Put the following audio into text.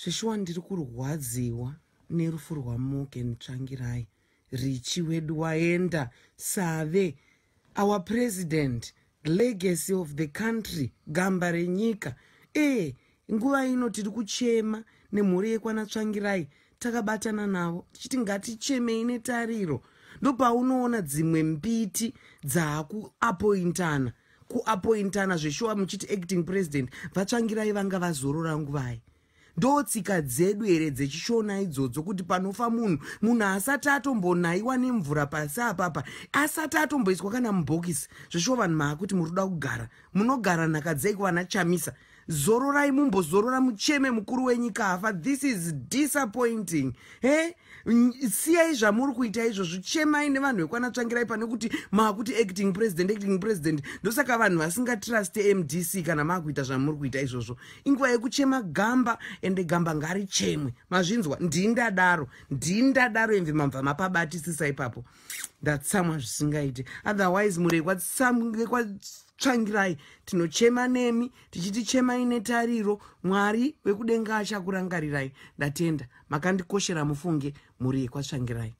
Zveshuwa ndiri kurwadziwa nerufu rwaMorgan Tsvangirai. Richi wedu waenda, Save, our president, legacy of the country, gamba renyika. Nguva ino tiri kuchema nemhuri yekwana Tsvangirai, takabatana navo tichiti ngatichemei netariro. Ndopaunoona dzimwe mbiti dzaakuapointana kuapointana zveshuwa muchiti acting president vaTsvangirai vanga vazorora nguvai. Ndotsika dzedu here dzechishona idzodzo kuti panofa munhu asati atombonayiwa nemvura pasi apapa, asati atomboiswa kana mubhokisi. Zveshuwa vanhu maakuti muri kuda kugara, munogara nhaka dzeiko vana Chamisa? Zororai mumbozorora mucheme mukuru wenyika afa. This is disappointing. Siyai zvamuri kuita izvozvo, chemai nevanhu vekwana Tsvangirai pane kuti maakuti acting president. Ndosaka vanhu vasingatrust MDC kana maakuita zvamuri kuita izvozvo. Inguva yekuchema gamba, ende gamba ngarichemwe. Mazvinzwa? Ndindadaro emve mamva mapabatisisa ipapo. Ndatsamwa zvisingaite. Otherwise murekwa Tsvangirai tinochema nemi, tichiti chemai netariro. Mwari wekudenga achakurangarirai. Ndatenda makandikoshera mufunge muri kwaTsvangirai.